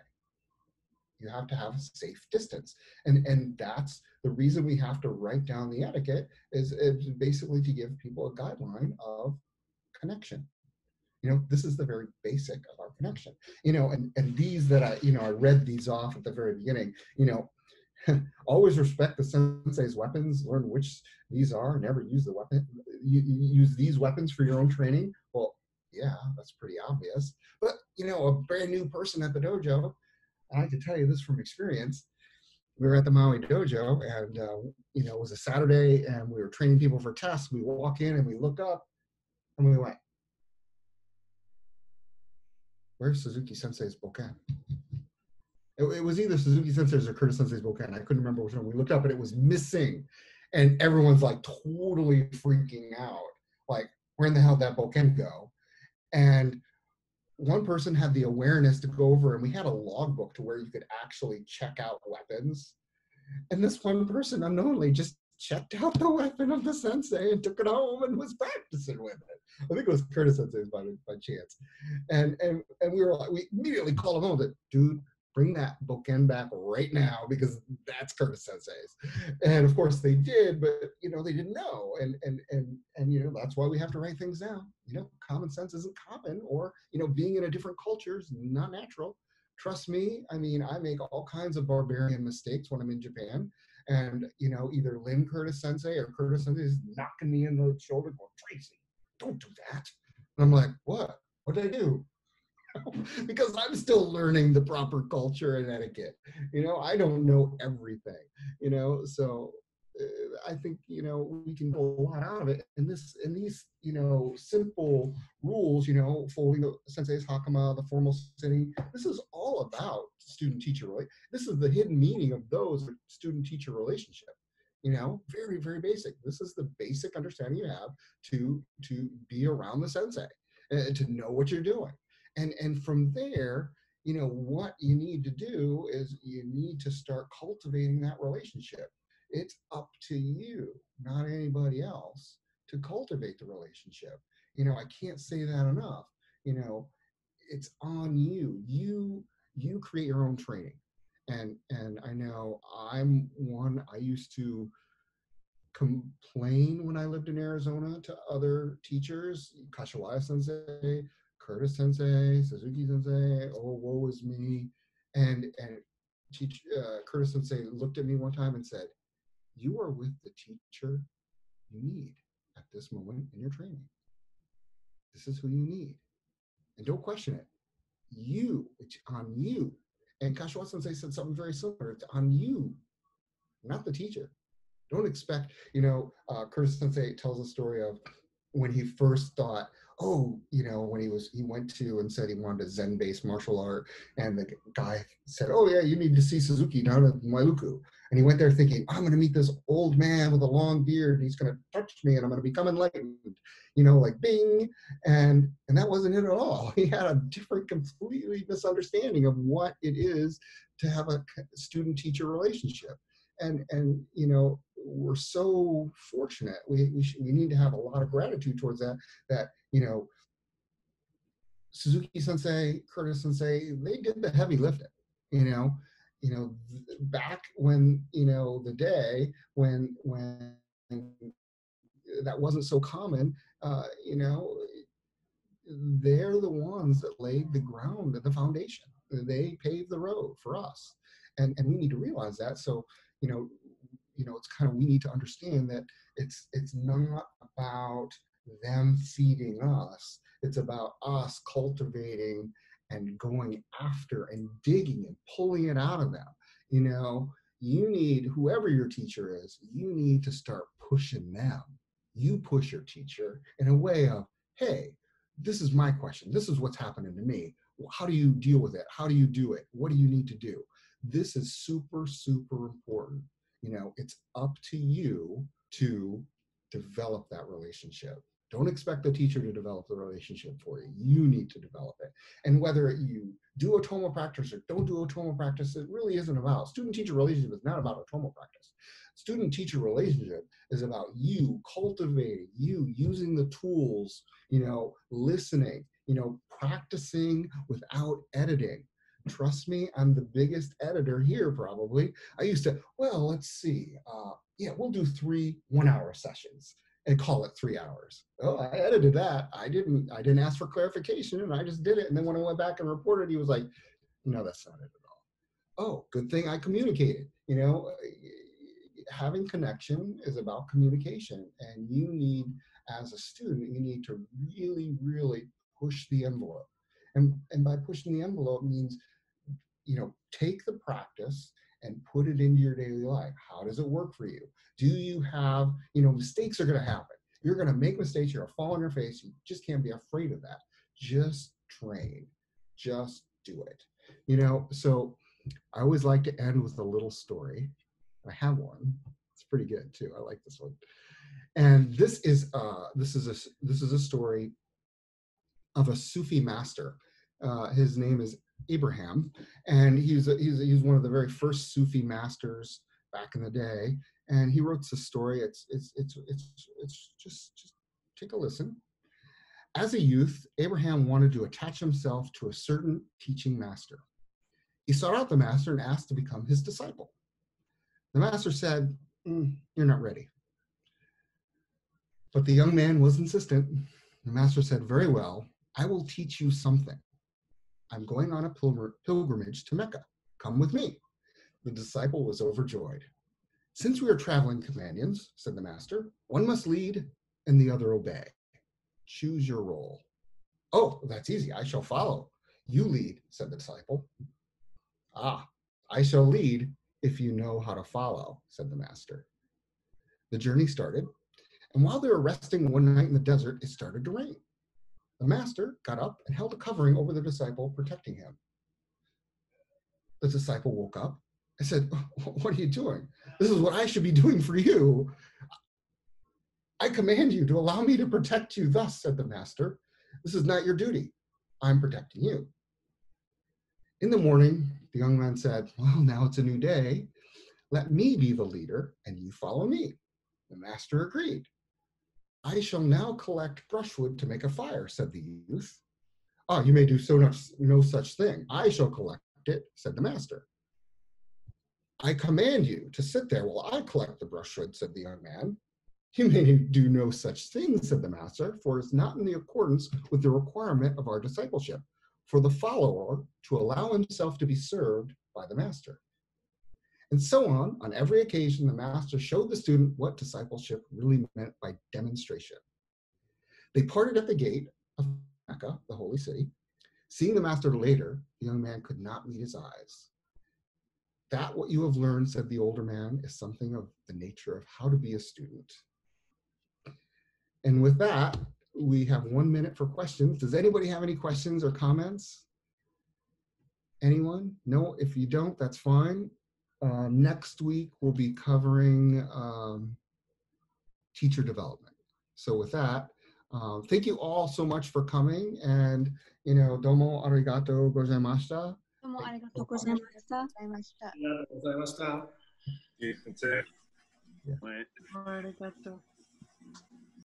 You have to have a safe distance. And that's the reason we have to write down the etiquette is basically to give people a guideline of connection. You know, this is the very basic of our connection. You know, and these that I, you know, I read these off at the very beginning, you know, always respect the sensei's weapons, learn which these are, never use the weapon, use these weapons for your own training. Well, yeah, that's pretty obvious. But, you know, a brand new person at the dojo, and I can tell you this from experience, we were at the Maui dojo and, you know, it was a Saturday and we were training people for tests. We walk in and we look up and we went, where's Suzuki Sensei's bokken? It was either Suzuki Sensei's or Curtis Sensei's bokken. I couldn't remember which one. We looked up and it was missing. And everyone's like totally freaking out. Like, where in the hell did that bokken go? And one person had the awareness to go over and we had a logbook to where you could actually check out weapons. And this one person unknowingly just checked out the weapon of the sensei and took it home and was practicing with it. I think it was Curtis Sensei's by chance. And we were like, we immediately called him home that, dude, bring that bokken back right now because that's Curtis Sensei's. And of course they did, but you know, they didn't know. And you know, that's why we have to write things down. You know, common sense isn't common, or you know, being in a different culture is not natural. Trust me, I mean, I make all kinds of barbarian mistakes when I'm in Japan. And, you know, either Lynn Curtis Sensei or Curtis Sensei is knocking me in the shoulder going, Tracy, don't do that. And I'm like, what? What did I do? Because I'm still learning the proper culture and etiquette. You know, I don't know everything, you know, so I think, you know, we can get a lot out of it. And these, you know, simple rules, you know, folding the sensei's hakama, the formal sitting, this is all about student-teacher, right? This is the hidden meaning of those student-teacher relationship. You know, very, very basic. This is the basic understanding you have to be around the sensei and to know what you're doing. And from there, you know, what you need to do is you need to start cultivating that relationship. It's up to you, not anybody else, to cultivate the relationship. You know, I can't say that enough. You know, it's on you. You create your own training. And I know I'm one, I used to complain when I lived in Arizona to other teachers, Kashiwaya Sensei, Curtis Sensei, Suzuki Sensei, oh, woe is me. And Curtis Sensei looked at me one time and said, you are with the teacher you need at this moment in your training. This is who you need. And don't question it. It's on you. And Kashiwaya Sensei said something very similar. It's on you, not the teacher. Don't expect, you know, Curtis Sensei tells a story of when he first thought, oh, when he went to and said he wanted a Zen-based martial art, and the guy said, oh yeah, you need to see Suzuki down at Mailuku. And he went there thinking, I'm going to meet this old man with a long beard, and he's going to touch me, and I'm going to become enlightened, like bing. And that wasn't it at all. He had a different, completely misunderstanding of what it is to have a student-teacher relationship. And we're so fortunate. We need to have a lot of gratitude towards that Suzuki Sensei, Curtis Sensei, they did the heavy lifting, back when, the day when that wasn't so common, they're the ones that laid the ground and the foundation. They paved the road for us. And we need to realize that. So, it's kind of, we need to understand that it's not about them feeding us. It's about us cultivating and going after and digging and pulling it out of them. You need, whoever your teacher is, you need to start pushing them. You push your teacher in a way of, hey, this is my question. This is what's happening to me. How do you deal with it? How do you do it? What do you need to do? This is super, super important. It's up to you to develop that relationship. Don't expect the teacher to develop the relationship for you. You need to develop it. And whether you do Otomo practice or don't do Otomo practice, it really isn't about. Student-teacher relationship is not about Otomo practice. Student-teacher relationship is about you cultivating, you using the tools, listening, practicing without editing. Trust me, I'm the biggest editor here probably. I used to, well, let's see. Yeah, we'll do 3 1-hour sessions and call it 3 hours. Oh, I edited that. I didn't ask for clarification, and I just did it. And then when I went back and reported, he was like, no, that's not it at all. Oh, good thing I communicated. Having connection is about communication, and you need, as a student, you need to really, really push the envelope. And by pushing the envelope means, take the practice and put it into your daily life. How does it work for you? Do you have, mistakes are going to happen. You're going to make mistakes. You're going to fall on your face. You just can't be afraid of that. Just train. Just do it. So I always like to end with a little story. I have one. It's pretty good too. I like this one. And this is a story of a Sufi master. His name is Abraham, and he's one of the very first Sufi masters back in the day. And he wrote this story. It's just take a listen. As a youth, Abraham wanted to attach himself to a certain teaching master. He sought out the master and asked to become his disciple. The master said, "You're not ready." But the young man was insistent. The master said, "Very well, I will teach you something. I'm going on a pilgrimage to Mecca. Come with me." The disciple was overjoyed. "Since we are traveling companions," said the master, "one must lead and the other obey. Choose your role." "Oh, that's easy. I shall follow." "You lead," said the disciple. "Ah, I shall lead if you know how to follow," said the master. The journey started, and while they were resting one night in the desert, it started to rain. The master got up and held a covering over the disciple, protecting him. The disciple woke up and said, "What are you doing? This is what I should be doing for you. I command you to allow me to protect you thus," said the master. "This is not your duty. I'm protecting you." In the morning, the young man said, "Well, now it's a new day. Let me be the leader and you follow me." The master agreed. "I shall now collect brushwood to make a fire," said the youth. "Ah, you may do no such thing. I shall collect it," said the master. "I command you to sit there while I collect the brushwood," said the young man. "You may do no such thing," said the master, "for it's not in the accordance with the requirement of our discipleship, for the follower to allow himself to be served by the master." And so on every occasion, the master showed the student what discipleship really meant by demonstration. They parted at the gate of Mecca, the holy city. Seeing the master later, the young man could not meet his eyes. "That what you have learned," said the older man, "is something of the nature of how to be a student." And with that, we have 1 minute for questions. Does anybody have any questions or comments? Anyone? No, if you don't, that's fine. Next week, we'll be covering teacher development. So with that, thank you all so much for coming, and domo arigato gozaimashita. どうもありがとうございました。ありがとうございました。Sensei. Yeah. Wait. ありがとう。